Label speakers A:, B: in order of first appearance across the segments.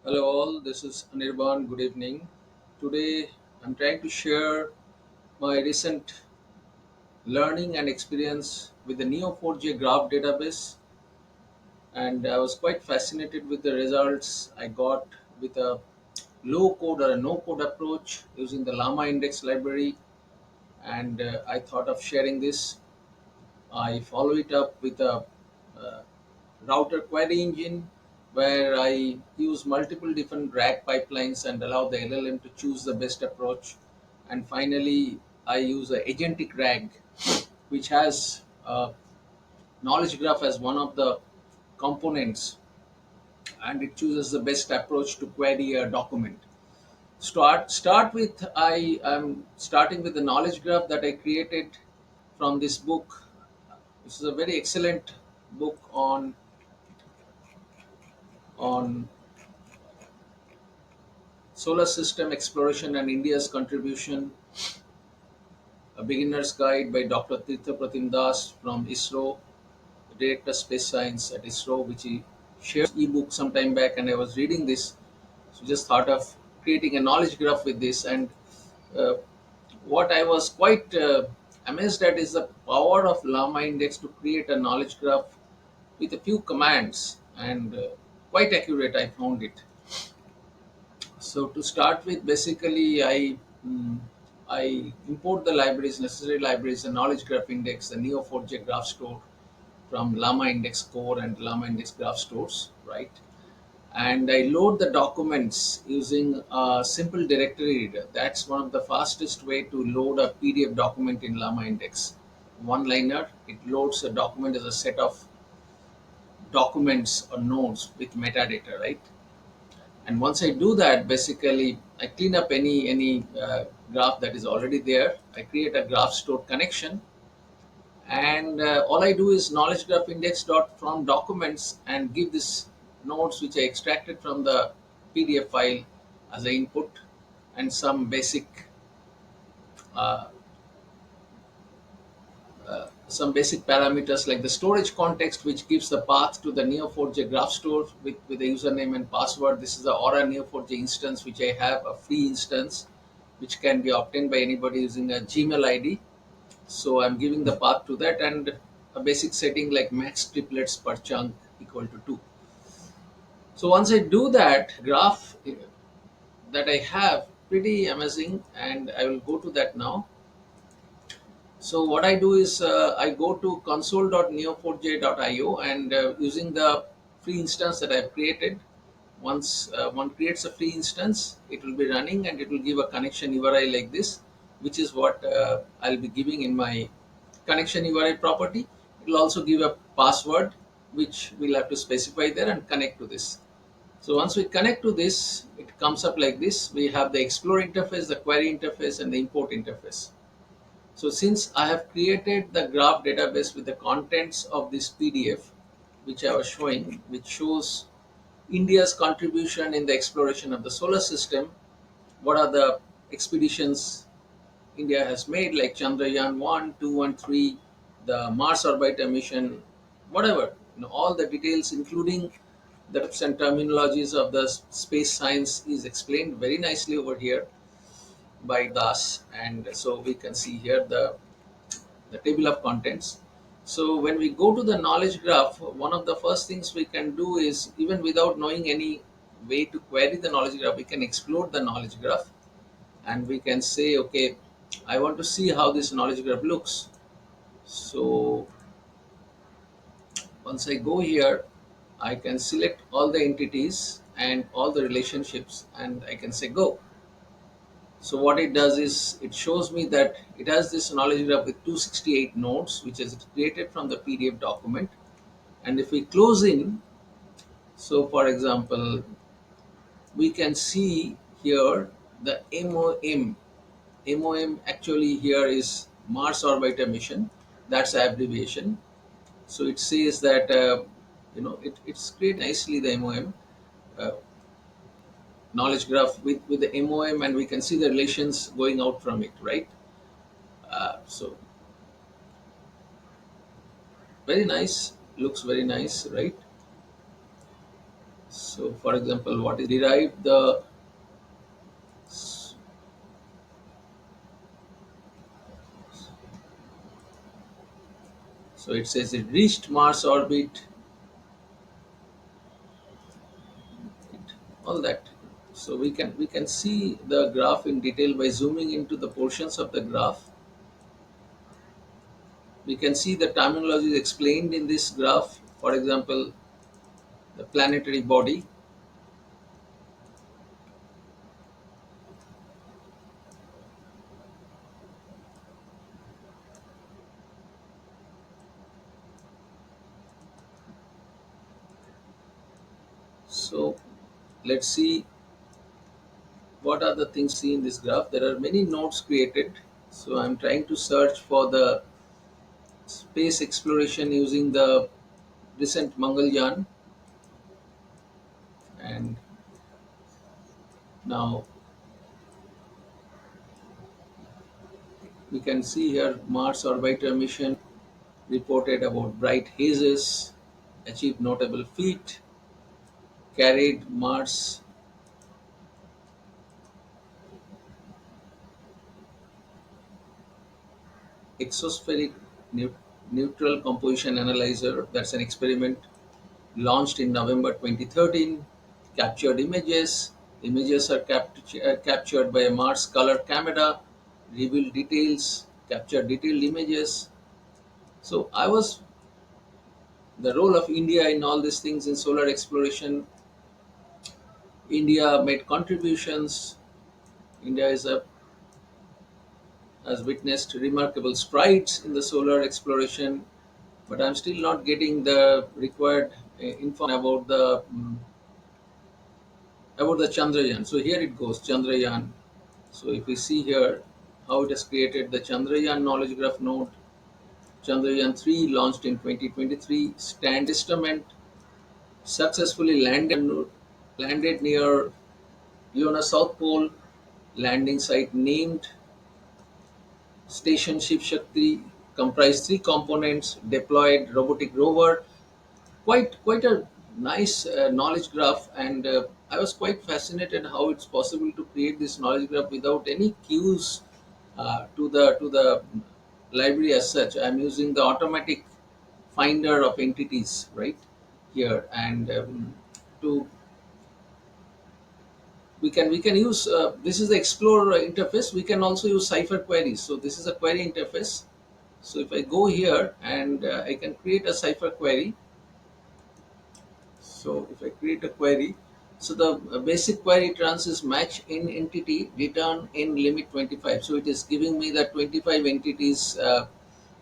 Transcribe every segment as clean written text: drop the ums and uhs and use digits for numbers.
A: Hello all, this is Anirban. Good evening. Today I'm trying to share my recent learning and experience with the Neo4j graph database, and I was quite fascinated with the results I got with a low code or a no code approach using the Llamaindex library, and I thought of sharing this. I follow it up with a uh, router query engine where I use multiple different RAG pipelines and allow the LLM to choose the best approach. And finally, I use a Agentic RAG, which has knowledge graph as one of the components, and it chooses the best approach to query a document. Start with I am starting with the knowledge graph that I created from this book. This is a very excellent book on solar system exploration and India's contribution, a beginner's guide by Dr. Tirtha Pratim Das from ISRO, the Director of Space Science at ISRO, which he shared ebook some time back, and I was reading this. So just thought of creating a knowledge graph with this, and uh, what I was quite amazed at is the power of Llamaindex to create a knowledge graph with a few commands, and quite accurate I found it. So to start with, basically, I import the libraries, necessary libraries, the knowledge graph index, the Neo4j graph store from Llamaindex core and Llamaindex graph stores, right? And I load the documents using a simple directory reader. That's one of the fastest way to load a PDF document in Llamaindex. One liner, it loads a document as a set of documents or nodes with metadata, right? And once I do that, basically I clean up any graph that is already there. I create a graph stored connection, and all I do is knowledge graph index dot from documents and give this nodes which I extracted from the PDF file as an input, and uh, some basic parameters like the storage context, which gives the path to the Neo4j graph store with the username and password. This is the Aura Neo4j instance, which I have a free instance, which can be obtained by anybody using a Gmail ID. So I'm giving the path to that, and a basic setting like max triplets per chunk equal to 2. So once I do that, graph that I have pretty amazing, and I will go to that now. So what I do is I go to console.neo4j.io, and using the free instance that I've created, once one creates a free instance, it will be running and it will give a connection URI like this, which is what I'll be giving in my connection URI property. It will also give a password, which we'll have to specify there and connect to this. So once we connect to this, it comes up like this. We have the explore interface, the query interface, and the import interface. So since I have created the graph database with the contents of this PDF, which I was showing, which shows India's contribution in the exploration of the solar system, what are the expeditions India has made, like Chandrayaan 1, 2, and 3, the Mars orbiter mission, whatever, all the details, including the types and terminologies of the space science, is explained very nicely over here by Das. And so we can see here the table of contents. So when we go to the knowledge graph, one of the first things we can do is, even without knowing any way to query the knowledge graph, we can explore the knowledge graph, and we can say, okay, I want to see how this knowledge graph looks. So once I go here, I can select all the entities and all the relationships, and I can say go. So what it does is it shows me that it has this knowledge graph with 268 nodes, which is created from the PDF document. And if we close in, so for example, we can see here the MOM. MOM actually here is Mars Orbiter Mission. That's the abbreviation. So it says that, it's created nicely, the MOM. Uh, knowledge graph with the MOM, and we can see the relations going out from it, right? So very nice, looks very nice, right? So for example, what is derived the, so it says it reached Mars orbit, all that. So we can see the graph in detail by zooming into the portions of the graph. We can see the terminology is explained in this graph. For example, the planetary body. So let's see what are the things seen in this graph. There are many nodes created. So I'm trying to search for the space exploration using the recent Mangalyaan, and now we can see here Mars orbiter mission reported about bright hazes, achieved notable feat, carried Mars exospheric neutral composition analyzer. That's an experiment launched in November 2013. Captured images. Images are captured by a Mars color camera. Reveal details. Capture detailed images. So I was the role of India in all these things in solar exploration. India made contributions. India has witnessed remarkable strides in the solar exploration, but I'm still not getting the required info about the Chandrayaan. So here it goes, Chandrayaan. So if we see here how it has created the Chandrayaan knowledge graph node, Chandrayaan 3 launched in 2023, stand instrument successfully landed near Lunar South Pole, landing site named Station Shiv Shakti, comprised three components, deployed robotic rover. Quite a nice knowledge graph, and I was quite fascinated how it's possible to create this knowledge graph without any cues to the library as such. I'm using the automatic finder of entities right here, and to we can use this is the Explorer interface. We can also use Cypher queries. So this is a query interface. So if I go here and I can create a Cypher query. So if I create a query, so the basic query trans is match in entity return in limit 25. So it is giving me the 25 entities,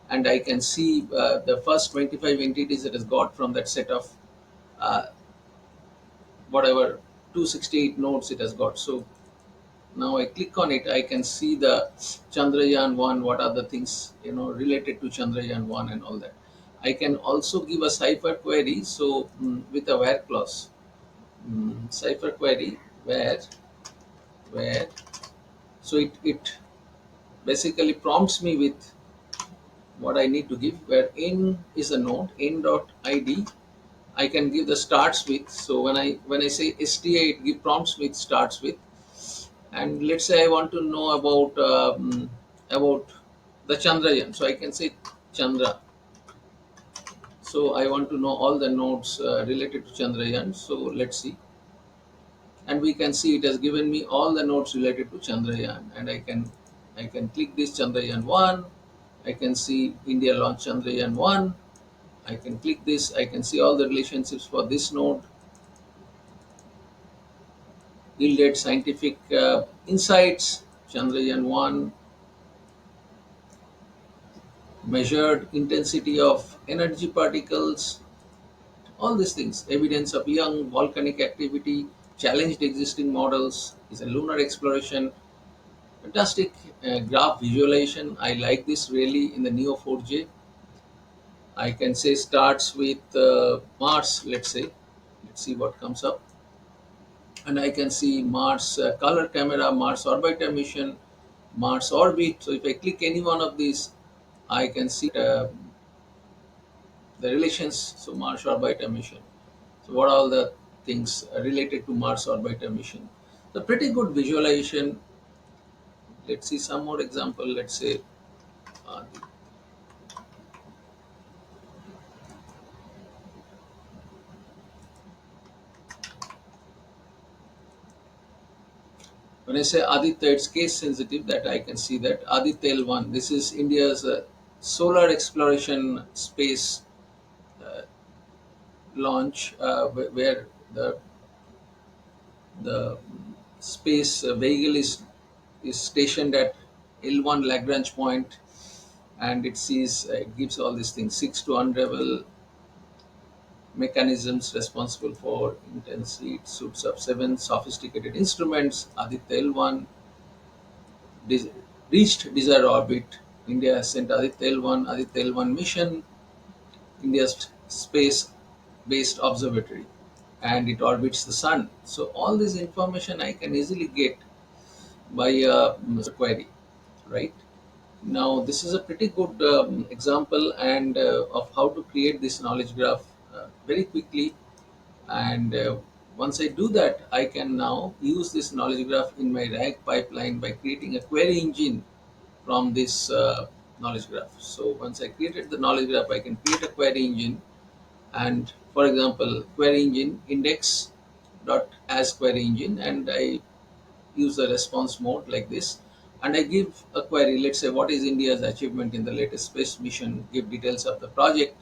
A: and I can see the first 25 entities it has got from that set of uh, whatever 268 nodes it has got. So now I click on it, I can see the Chandrayaan 1, what are the things related to Chandrayaan 1 and all that. I can also give a Cypher query, so with a where clause. Cypher query where so it basically prompts me with what I need to give, where in is a node, in dot id. I can give the starts with. So when I say sta, prompts with starts with. And let's say I want to know about the Chandrayaan, so I can say Chandra. So I want to know all the nodes related to Chandrayaan. So let's see, and we can see it has given me all the nodes related to Chandrayaan, and I can click this Chandrayaan 1. I can see India launched Chandrayaan 1. I can click this. I can see all the relationships for this node. Yielded scientific insights. Chandrayaan 1 measured intensity of energy particles, all these things, evidence of young volcanic activity, challenged existing models, is a lunar exploration. Fantastic graph visualization. I like this really in the Neo 4J. I can say starts with Mars, let's say. Let's see what comes up. And I can see Mars color camera, Mars orbiter mission, Mars orbit. So if I click any one of these, I can see the relations. So Mars orbiter mission. So what are all the things related to Mars orbiter mission. The pretty good visualization. Let's see some more example. Let's say uh, when I say Aditya, it's case sensitive that I can see that Aditya L1. This is India's solar exploration space launch, where the space vehicle is stationed at L1 Lagrange point, and it sees it gives all these things, six to unravel mechanisms responsible for intensity. It suits up seven sophisticated instruments. Aditya L1 Des- reached desired orbit. India has sent Aditya L1 mission, India's space-based observatory, and it orbits the sun. So all this information I can easily get by a query, right? Now this is a pretty good example and of how to create this knowledge graph very quickly. And once I do that, I can now use this knowledge graph in my RAG pipeline by creating a query engine from this knowledge graph. So once I created the knowledge graph, I can create a query engine, and for example, query engine index dot as query engine, and I use the response mode like this, and I give a query. Let's say, what is India's achievement in the latest space mission? Give details of the project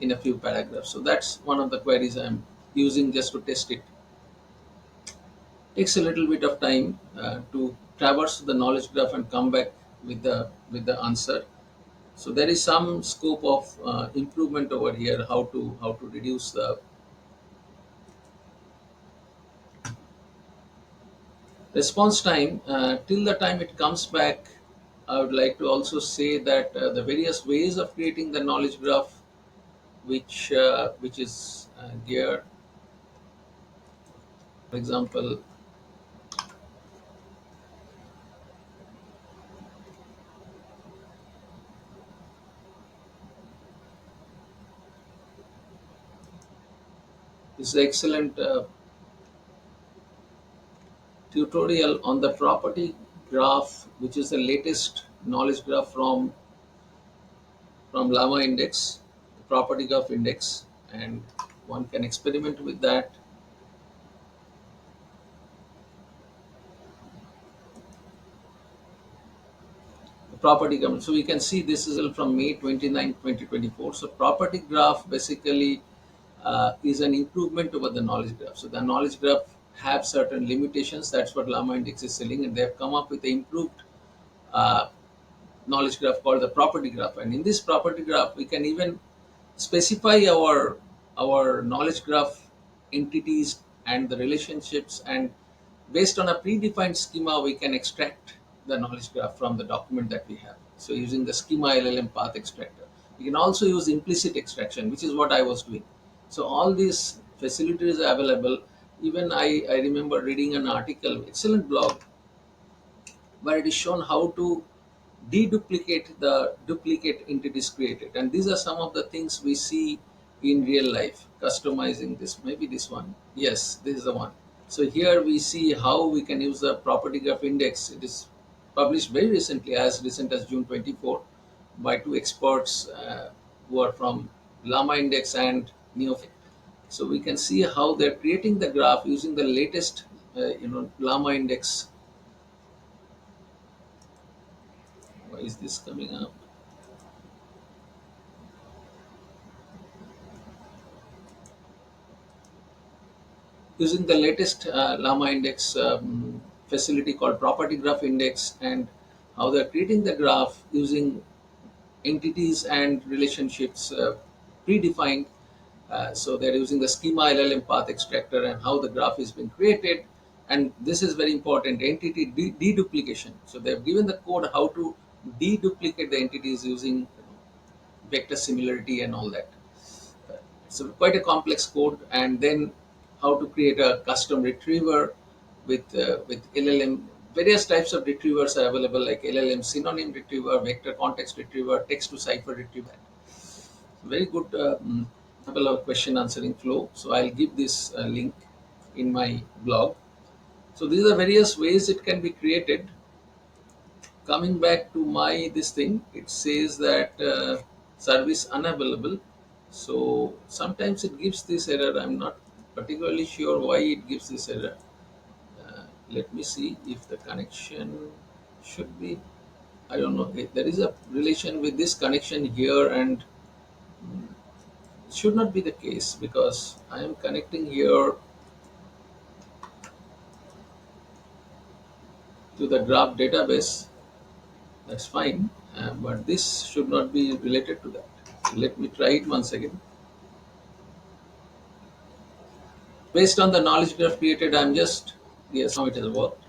A: in a few paragraphs. So that's one of the queries I'm using just to test it. Takes a little bit of time to traverse the knowledge graph and come back with the answer. So there is some scope of improvement over here. How to reduce the response time till the time it comes back. I would like to also say that the various ways of creating the knowledge graph, which is here, for example, is excellent tutorial on the property graph, which is the latest knowledge graph from Llamaindex, the property graph index, and one can experiment with that. The property graph. So we can see this is from May 29, 2024. So property graph basically is an improvement over the knowledge graph. So the knowledge graph have certain limitations. That's what Llamaindex is selling, and they have come up with the improved uh, knowledge graph called the property graph. And in this property graph, we can even specify our knowledge graph entities and the relationships, and based on a predefined schema, we can extract the knowledge graph from the document that we have. So using the schema LLM path extractor, we can also use implicit extraction, which is what I was doing. So all these facilities are available. Even I remember reading an article, excellent blog, where it is shown how to deduplicate the duplicate entities created. And these are some of the things we see in real life. Customizing this, maybe this one. Yes, this is the one. So here we see how we can use the property graph index. It is published very recently, as recent as June 24, by two experts who are from Llamaindex and Neofit. So we can see how they're creating the graph using the latest, Llamaindex. Why is this coming up? Using the latest Llamaindex facility called Property Graph Index, and how they're creating the graph using entities and relationships predefined. So they're using the schema LLM path extractor, and how the graph is being created. And this is very important, entity deduplication. So they've given the code how to deduplicate the entities using vector similarity and all that. So quite a complex code, and then how to create a custom retriever with LLM. Various types of retrievers are available, like LLM synonym retriever, vector context retriever, text to cipher retriever. Very good. example of question answering flow. So I'll give this link in my blog. So these are various ways it can be created. Coming back to my this thing, it says that service unavailable. So sometimes it gives this error. I'm not particularly sure why it gives this error. Let me see if the connection should be. I don't know. There is a relation with this connection here, and it should not be the case because I am connecting here to the graph database. That's fine, but this should not be related to that. Let me try it once again. Based on the knowledge graph created, I'm just, yes, now it has worked.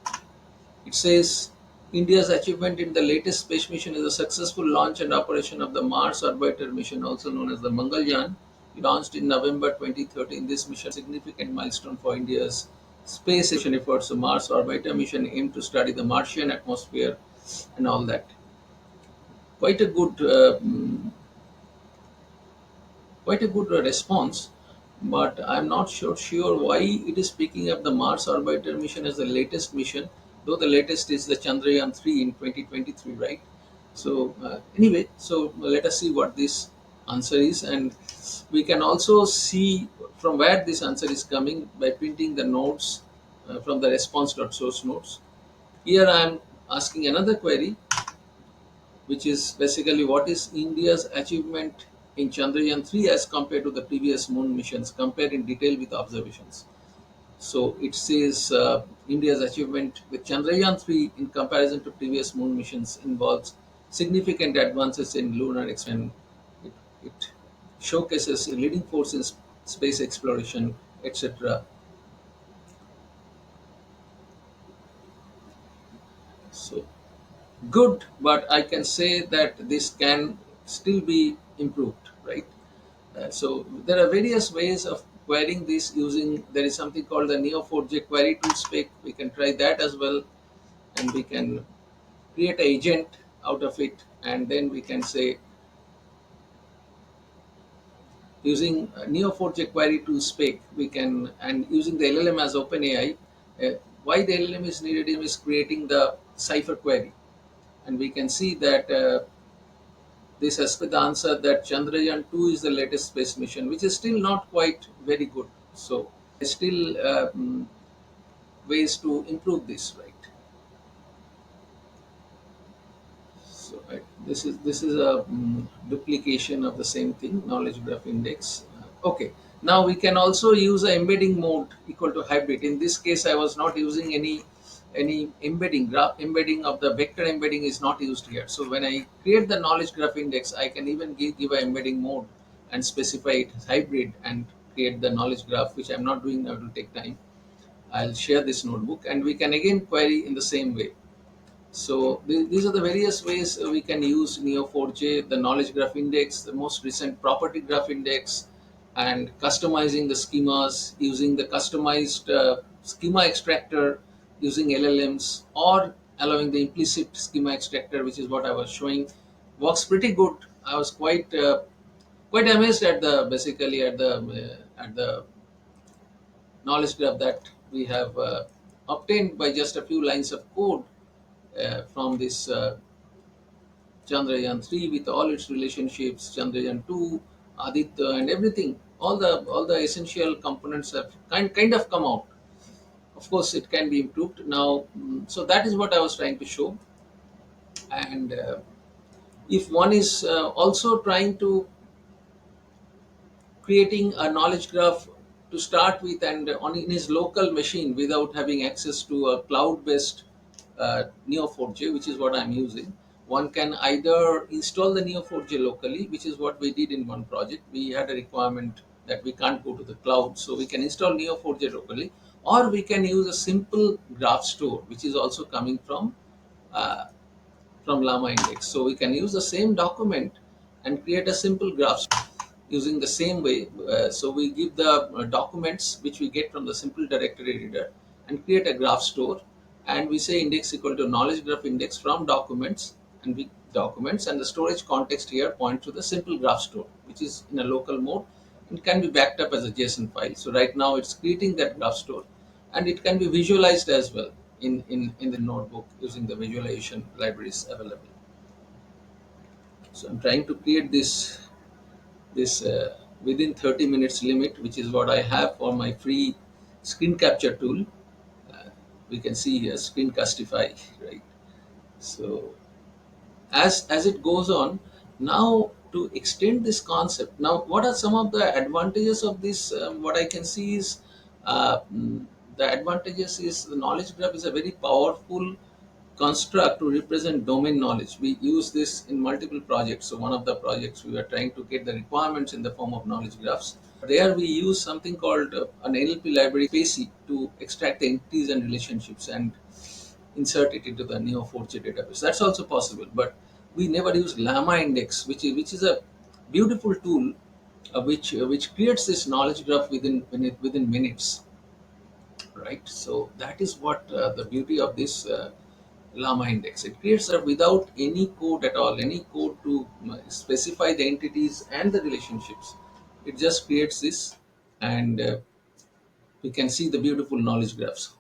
A: It says India's achievement in the latest space mission is the successful launch and operation of the Mars orbiter mission, also known as the Mangalyaan, launched in November 2013. This mission is a significant milestone for India's space station efforts. The Mars orbiter mission aimed to study the Martian atmosphere and all that. Quite a good response, but I'm not sure why it is picking up the Mars orbiter mission as the latest mission, though the latest is the Chandrayaan 3 in 2023, right? So anyway, so let us see what this answer is, and we can also see from where this answer is coming by printing the notes from the response.source notes. Here I am asking another query, which is basically what is India's achievement in Chandrayaan 3 as compared to the previous moon missions, compare in detail with observations. So it says India's achievement with Chandrayaan 3 in comparison to previous moon missions involves significant advances in lunar exploration. It showcases a leading force in space exploration, etc. So good, but I can say that this can still be improved, right? So there are various ways of querying this using. There is something called the Neo4j QueryTools spec. We can try that as well, and we can create an agent out of it, and then we can say using Neo4j QueryTools spec, we can, and using the LLM as OpenAI. Why the LLM is needed is creating the Cypher query, and we can see that. This has the answer that Chandrayaan 2 is the latest space mission, which is still not quite very good. So, still ways to improve this, right? So, this is a duplication of the same thing, knowledge graph index. Okay. Now we can also use a embedding mode equal to hybrid. In this case, I was not using any embedding. Graph embedding of the vector embedding is not used here. So when I create the knowledge graph index, I can even give an embedding mode and specify it as hybrid and create the knowledge graph, which I'm not doing now. It will take time. I'll share this notebook, and we can again query in the same way. So these are the various ways we can use Neo4j, the knowledge graph index, the most recent property graph index, and customizing the schemas using the customized schema extractor using LLMs, or allowing the implicit schema extractor, which is what I was showing. Works pretty good. I was quite amazed at the basically at the knowledge graph that we have obtained by just a few lines of code from this Chandrayaan 3 with all its relationships, Chandrayaan 2, Aditya, and everything. All the essential components have kind of come out. Of course, it can be improved now. So that is what I was trying to show. And if one is also trying to creating a knowledge graph to start with, and on in his local machine without having access to a cloud-based Neo4j, which is what I'm using. One can either install the Neo4j locally, which is what we did in one project. We had a requirement that we can't go to the cloud, so we can install Neo4j locally, or we can use a simple graph store, which is also coming uh, from Llamaindex. So we can use the same document and create a simple graph using the same way. So we give the documents which we get from the simple directory reader and create a graph store, and we say index equal to knowledge graph index from documents, and the storage context here points to the simple graph store, which is in a local mode. it can be backed up as a JSON file. So right now it's creating that graph store, and it can be visualized as well in the notebook using the visualization libraries available. So I'm trying to create this within 30 minutes limit, which is what I have for my free screen capture tool. We can see here Screencastify, right? So as it goes on, now to extend this concept, now what are some of the advantages of this? What I can see is the advantages is the knowledge graph is a very powerful construct to represent domain knowledge. We use this in multiple projects. So one of the projects we were trying to get the requirements in the form of knowledge graphs. There we use something called an NLP library Spacey to extract the entities and relationships and insert it into the Neo4j database. That's also possible, but we never use Llamaindex, which is a beautiful tool which creates this knowledge graph within minutes, right? So that is what the beauty of this Llamaindex. It creates that without any code at all, any code to specify the entities and the relationships. It just creates this, and we can see the beautiful knowledge graphs.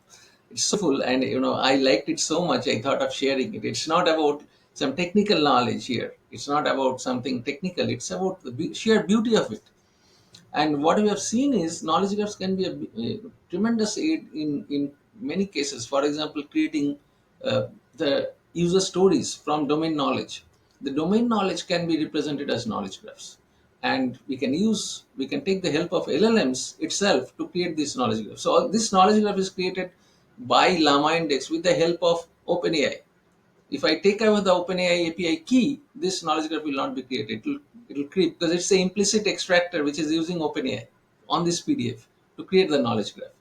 A: It's so full, and I liked it so much. I thought of sharing it. It's not about some technical knowledge here. It's not about something technical. It's about the sheer beauty of it. And what we have seen is knowledge graphs can be a tremendous aid in many cases. For example, creating the user stories from domain knowledge. The domain knowledge can be represented as knowledge graphs. And we can take the help of LLMs itself to create this knowledge graph. So this knowledge graph is created by Llamaindex with the help of OpenAI. If I take away the OpenAI API key, this knowledge graph will not be created. It will create because it's the implicit extractor which is using OpenAI on this PDF to create the knowledge graph.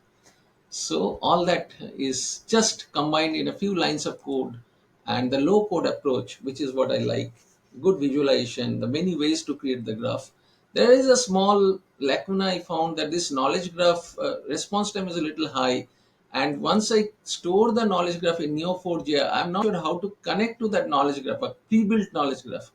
A: So all that is just combined in a few lines of code, and the low code approach, which is what I like, good visualization, the many ways to create the graph. There is a small lacuna I found that this knowledge graph response time is a little high. And once I store the knowledge graph in Neo4j, I'm not sure how to connect to that knowledge graph, a pre-built knowledge graph.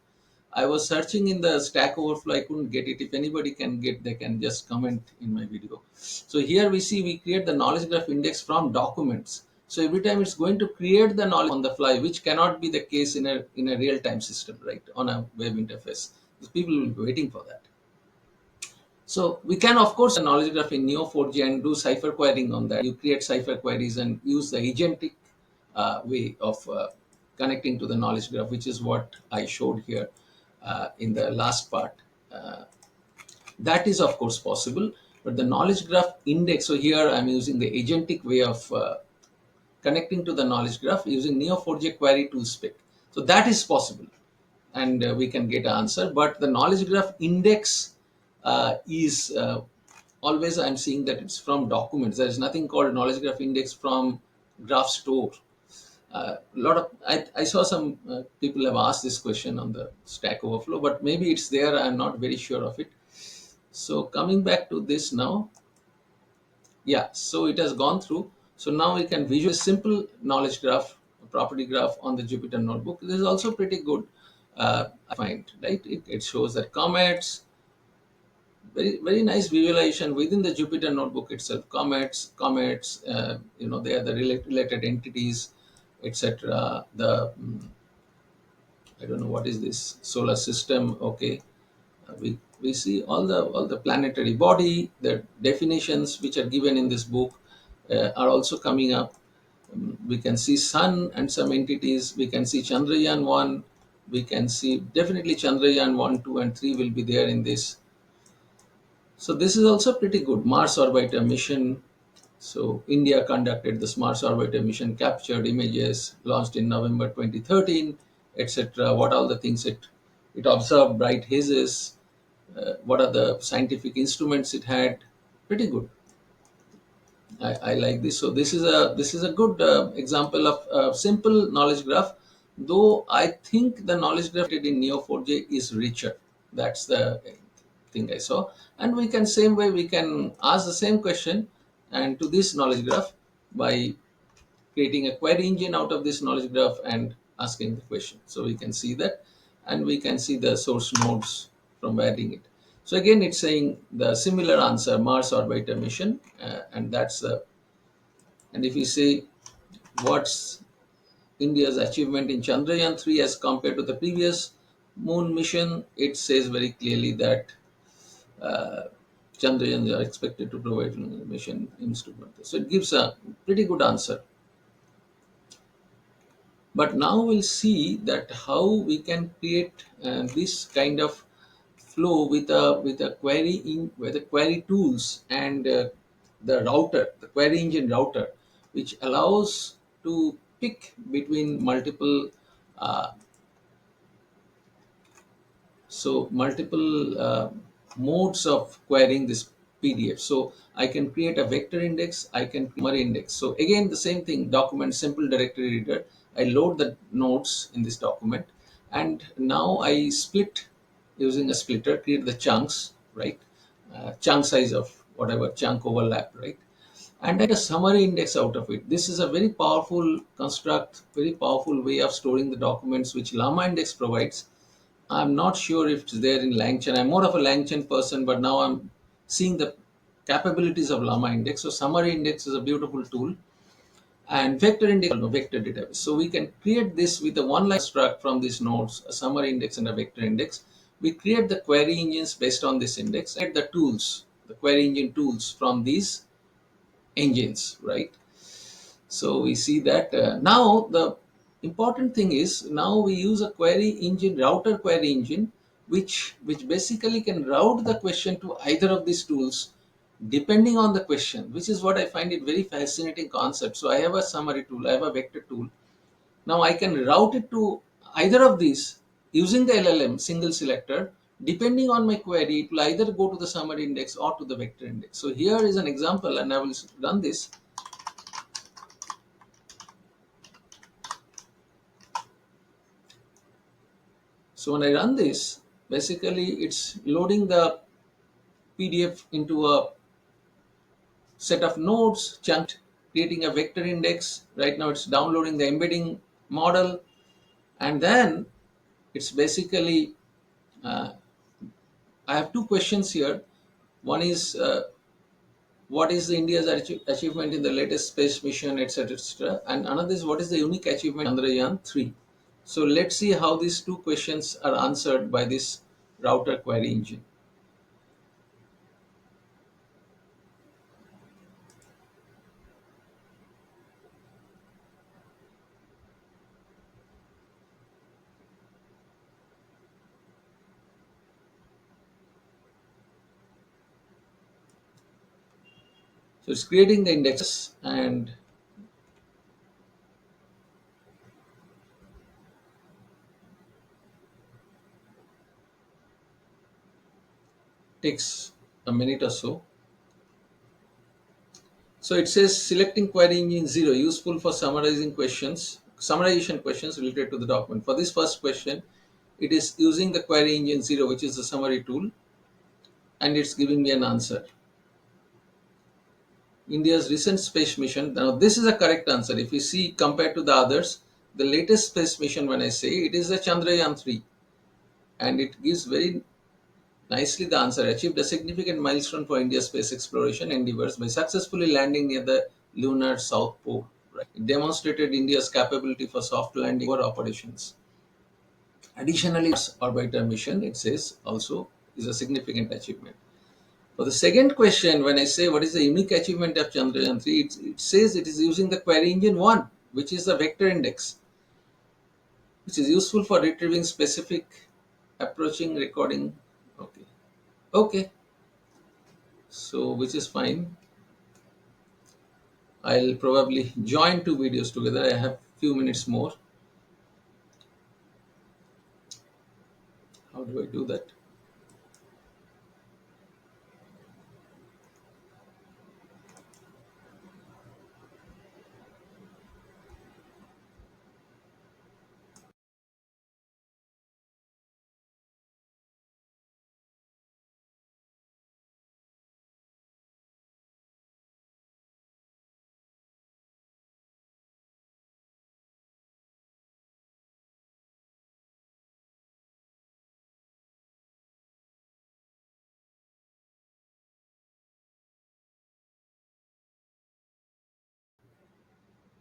A: I was searching in the Stack Overflow. I couldn't get it. If anybody can get, they can just comment in my video. So here we see we create the knowledge graph index from documents. So every time it's going to create the knowledge on the fly, which cannot be the case in a real time system, right? On a web interface, because people will be waiting for that. So we can, of course, a knowledge graph in Neo4j and do Cypher querying on that. You create Cypher queries and use the agentic way of connecting to the knowledge graph, which is what I showed here in the last part. That is, of course, possible. But the knowledge graph index, so here I'm using the agentic way of connecting to the knowledge graph using Neo4j QueryTools spec. So that is possible, and we can get an answer. But the knowledge graph index is always I'm seeing that it's from documents. There is nothing called knowledge graph index from graph store. A lot of I saw some people have asked this question on the Stack Overflow, but maybe it's there. I'm not very sure of it. So coming back to this now, yeah, so it has gone through. So now we can visual simple knowledge graph, property graph on the Jupyter notebook. This is also pretty good. I find, right? It shows that comets, very nice visualization within the Jupyter notebook itself. Comets, they are the related entities, etc. The I don't know what is this solar system. Okay, we see all the planetary body. The definitions which are given in this book are also coming up. We can see sun and some entities. We can see Chandrayaan 1. We can see definitely Chandrayaan 1, 2, and 3 will be there in this. So this is also pretty good. Mars orbiter mission. So India conducted this Mars orbiter mission, captured images, launched in November 2013, etc. What all the things it observed, bright hazes, what are the scientific instruments it had. Pretty good. I like this. So this is a good example of simple knowledge graph. Though I think the knowledge graph in Neo4j is richer. That's the thing I saw. And we can same way we can ask the same question and to this knowledge graph by creating a query engine out of this knowledge graph and asking the question. So we can see that, and we can see the source nodes from where it. So again, it's saying the similar answer, Mars orbiter mission, and that's and if you say what's India's achievement in Chandrayaan 3 as compared to the previous moon mission, it says very clearly that Chandrayaan are expected to provide mission instrument. So it gives a pretty good answer. But now we'll see that how we can create this kind of flow with a query in with the query tools and the router, the query engine router, which allows to pick between multiple uh, multiple modes of querying this PDF. So I can create a vector index, I can summary index. So again, the same thing, document simple directory reader. I load the nodes in this document, and now I split using a splitter, create the chunks, right? Chunk size of whatever chunk overlap, right? And I get a summary index out of it. This is a very powerful construct, very powerful way of storing the documents which Llamaindex provides. I'm not sure if it's there in LangChain. I'm more of a LangChain person, but now I'm seeing the capabilities of Llamaindex. So SummaryIndex is a beautiful tool, and VectorIndex, vector database. So we can create this with a one-line struct from these nodes, a summary index and a vector index. We create the query engines based on this index, and the tools, the query engine tools from these engines, right? So we see that now the important thing is now we use a query engine, router query engine, which basically can route the question to either of these tools depending on the question, which is what I find it very fascinating concept. So I have a summary tool, I have a vector tool. Now I can route it to either of these using the LLM single selector. Depending on my query, it will either go to the summary index or to the vector index. So here is an example, and I will run this. So when I run this, basically it's loading the PDF into a set of nodes, chunked, creating a vector index. Right now it's downloading the embedding model, and then it's basically, I have two questions here. One is what is the India's achievement in the latest space mission, etc., etc., and another is what is the unique achievement Chandrayaan 3. So let's see how these two questions are answered by this router query engine. So it's creating the indexes and takes a minute or so. So it says selecting query engine 0 useful for summarization questions related to the document. For this first question, it is using the query engine 0, which is the summary tool, and it's giving me an answer. India's recent space mission. Now this is a correct answer. If you see compared to the others, the latest space mission, when I say it is the Chandrayaan 3, and it gives very nicely the answer, achieved a significant milestone for India's space exploration endeavors by successfully landing near the lunar south pole. Right? It demonstrated India's capability for soft landing over operations. Additionally, its orbiter mission, it says, also is a significant achievement. For the second question, when I say what is the unique achievement of Chandrayaan 3, it says it is using the query engine 1, which is the vector index, which is useful for retrieving specific approaching recording. Okay. Okay. So, which is fine. I'll probably join two videos together. I have few minutes more. How do I do that?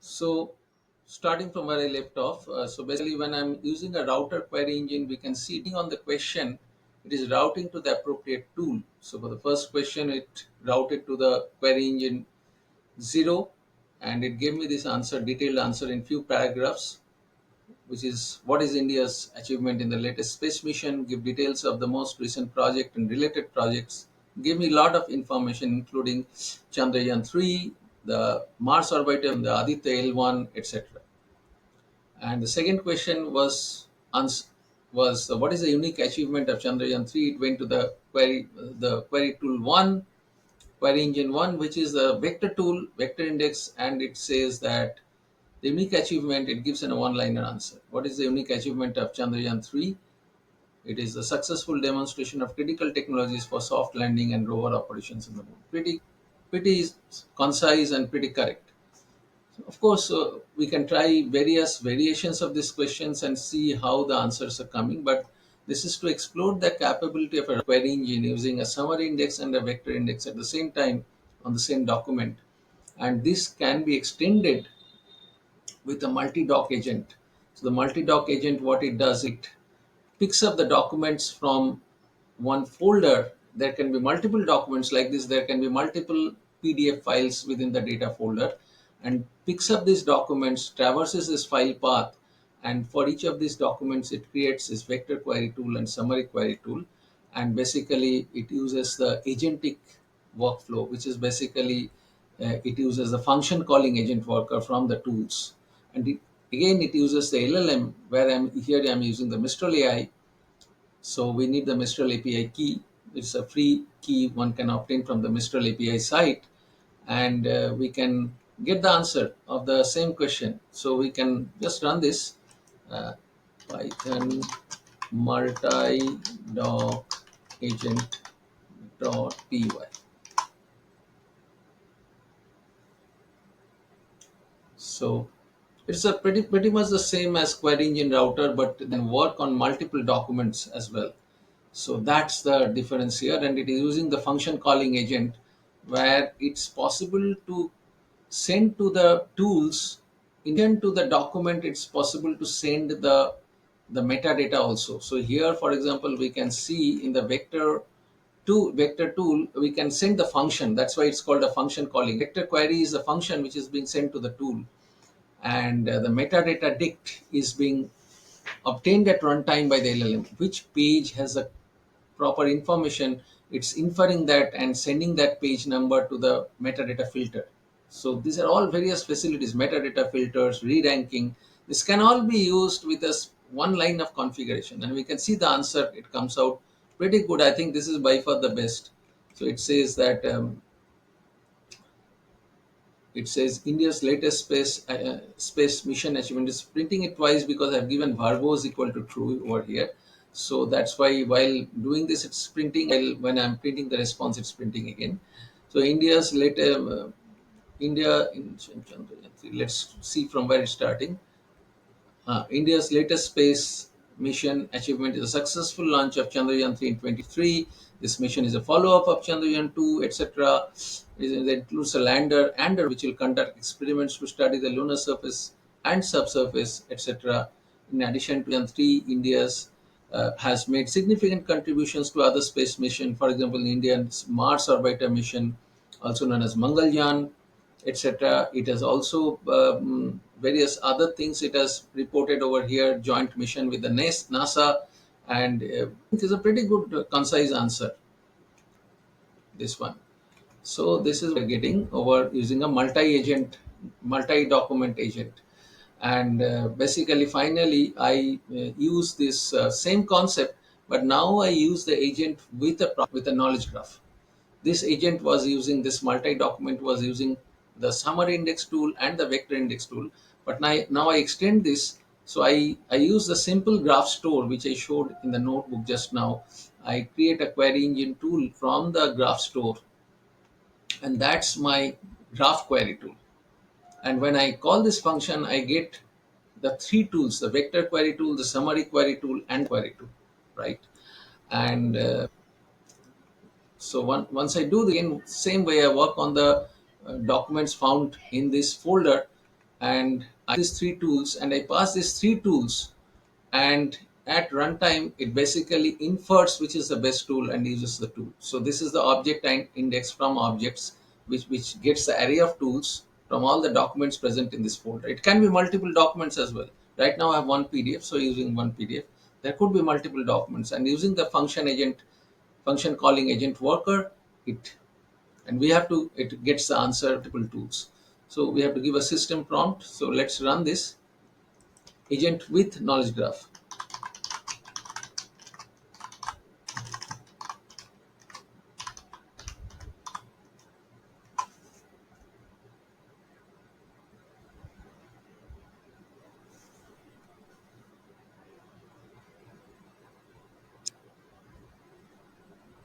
A: So starting from where I left off, so basically when I'm using a router query engine, we can see on the question, it is routing to the appropriate tool. So for the first question, it routed to the query engine 0, and it gave me this answer, detailed answer in few paragraphs, which is what is India's achievement in the latest space mission, give details of the most recent project and related projects, give me a lot of information including Chandrayaan 3, the Mars orbiter, the Aditya L1, etc. And the second question was what is the unique achievement of Chandrayaan 3? It went to the query tool 1, query engine 1, which is the vector tool, VectorIndex, and it says that the unique achievement, it gives a one-liner answer. What is the unique achievement of Chandrayaan 3? It is the successful demonstration of critical technologies for soft landing and rover operations in the moon. Pretty concise and pretty correct. Of course, we can try various variations of these questions and see how the answers are coming, but this is to explore the capability of a query engine using a summary index and a vector index at the same time on the same document. And this can be extended with a multi-doc agent. So the multi-doc agent, what it does, it picks up the documents from one folder. There can be multiple documents like this. There can be multiple PDF files within the data folder, and picks up these documents, traverses this file path, and for each of these documents, it creates this vector query tool and summary query tool. And basically, it uses the agentic workflow, which is basically it uses the function calling agent worker from the tools. And again, it uses the LLM, where I'm using the Mistral AI. So we need the Mistral API key. It's a free key one can obtain from the Mistral API site, and we can get the answer of the same question. So we can just run this Python multi-doc agent.py. So it's a pretty much the same as Query Engine Router, but then work on multiple documents as well. So that's the difference here, and it is using the function calling agent, where it's possible to send to the tools, in addition to the document, it's possible to send the metadata also. So here, for example, we can see in the vector tool, we can send the function. That's why it's called a function calling. Vector query is the function which is being sent to the tool, and the metadata dict is being obtained at runtime by the LLM. Which page has a proper information, it's inferring that and sending that page number to the metadata filter. So these are all various facilities, metadata filters, re-ranking. This can all be used with us one line of configuration, and we can see the answer. It comes out pretty good. I think this is by far the best. So it says that it says India's latest space mission achievement is printing it twice because I've given verbose equal to true over here. So that's why while doing this, it's printing. While when I'm printing the response, it's printing again. So India's latest India in let's see from where it's starting. India's latest space mission achievement is a successful launch of Chandrayaan 3 in 23. This mission is a follow-up of Chandrayaan 2, etc. It includes a lander which will conduct experiments to study the lunar surface and subsurface, etc. In addition to Chandrayaan 3, India's has made significant contributions to other space missions. For example, the Indian Mars orbiter mission, also known as Mangalyaan, etc. It has also various other things it has reported over here, joint mission with the NASA, and it is a pretty good concise answer, this one. So this is what we're getting over using a multi-document agent. And basically, finally, I use this same concept, but now I use the agent with a knowledge graph. This agent was using this multi-document was using the summary index tool and the vector index tool. But now I extend this. So I use the simple graph store, which I showed in the notebook just now. I create a query engine tool from the graph store, and that's my graph query tool. And when I call this function, I get the three tools: the vector query tool, the summary query tool, and query tool, right? And so once I do the same way, I work on the documents found in this folder. and I these three tools, and I pass these three tools, and at runtime it basically infers which is the best tool and uses the tool. So this is the object index from objects, which gets the array of tools from all the documents present in this folder. It can be multiple documents as well. Right now I have one PDF, so using one PDF. There could be multiple documents, and using the function calling agent worker, it and we have to it gets the answer multiple tools. So we have to give a system prompt. So let's run this agent with knowledge graph.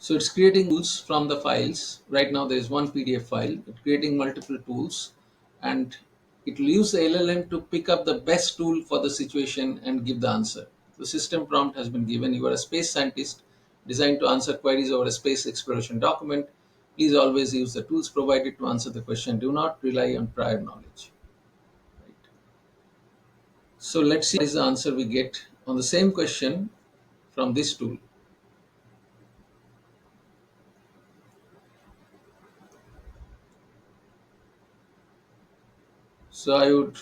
A: So it's creating tools from the files. Right now there is one PDF file. It's creating multiple tools, and it will use the LLM to pick up the best tool for the situation and give the answer. The system prompt has been given. You are a space scientist designed to answer queries over a space exploration document. Please always use the tools provided to answer the question. Do not rely on prior knowledge. Right. So let's see what is the answer we get on the same question from this tool. So I would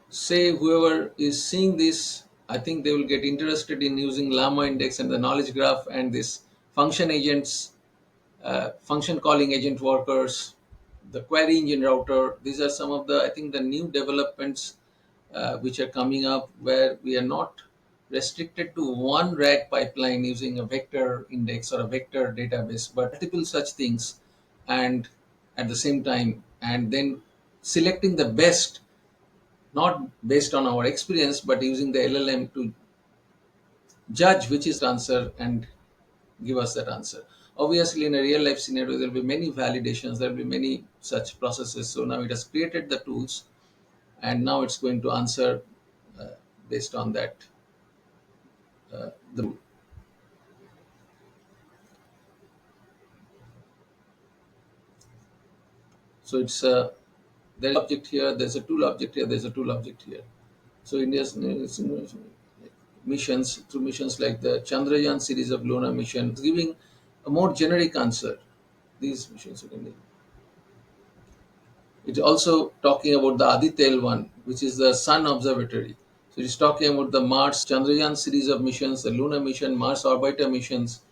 A: say whoever is seeing this, I think they will get interested in using Llamaindex and the knowledge graph and this function agents, function calling agent workers, the query engine router. These are some of the, I think, the new developments which are coming up, where we are not restricted to one RAG pipeline using a vector index or a vector database, but multiple such things, and at the same time, and then selecting the best, not based on our experience, but using the LLM to judge which is the answer and give us that answer. Obviously, in a real life scenario, there will be many validations, there will be many such processes. So now it has created the tools, and now it's going to answer uh, based on that. The So it's there's an object here, there's a tool object here, there's a tool object here. So India's missions, through missions like the Chandrayaan series of lunar missions, giving a more generic answer. These missions, it's also talking about the Aditya one, which is the Sun Observatory. So it's talking about the Mars Chandrayaan series of missions, the lunar mission, Mars orbiter missions,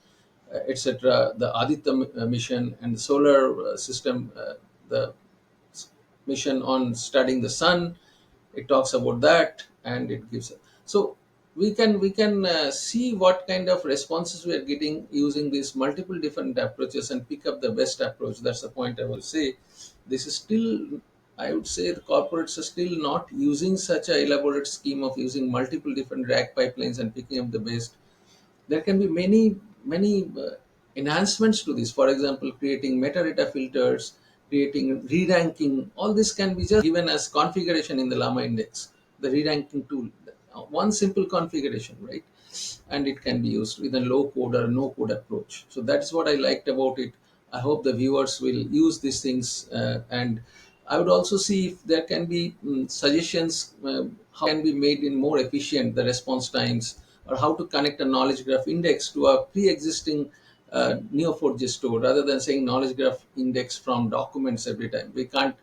A: etc. The Aditya mission and the solar system, the mission on studying the sun. It talks about that, and it gives so we can see what kind of responses we are getting using these multiple different approaches and pick up the best approach. That's the point I will say. This is still, I would say, the corporates are still not using such a elaborate scheme of using multiple different RAG pipelines and picking up the best. There can be many enhancements to this. For example, creating metadata filters, creating re-ranking. All this can be just given as configuration in the Llamaindex, the re-ranking tool. One simple configuration, right? And it can be used with a low code or no code approach. So that's what I liked about it. I hope the viewers will use these things, and I would also see if there can be suggestions how can be made in more efficient the response times, or how to connect a knowledge graph index to a pre-existing Neo4j store, rather than saying knowledge graph index from documents every time. We can't,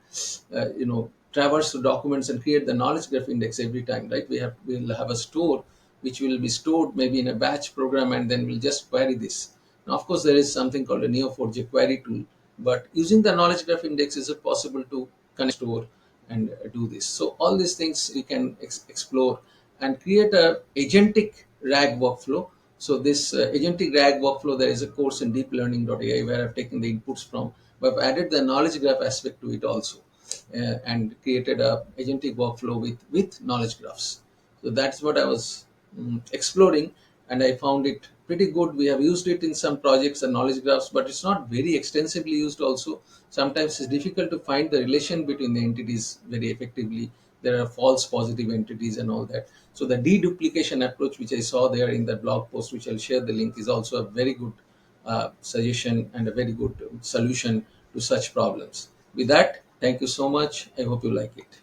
A: traverse to documents and create the knowledge graph index every time, right? We'll have a store which will be stored maybe in a batch program, and then we'll just query this. Now, of course, there is something called a Neo4j query tool, but using the knowledge graph index, is it possible to connect store and do this? So all these things we can explore and create a agentic RAG workflow. So this agentic RAG workflow, there is a course in deeplearning.ai where I've taken the inputs from, but I've added the knowledge graph aspect to it also, and created a agentic workflow with knowledge graphs. So that's what I was exploring, and I found it pretty good. We have used it in some projects and knowledge graphs, but it's not very extensively used also. Sometimes it's difficult to find the relation between the entities very effectively. There are false positive entities and all that. So the deduplication approach, which I saw there in that blog post, which I'll share the link, is also a very good suggestion and a very good solution to such problems. With that, Thank you so much. I hope you like it.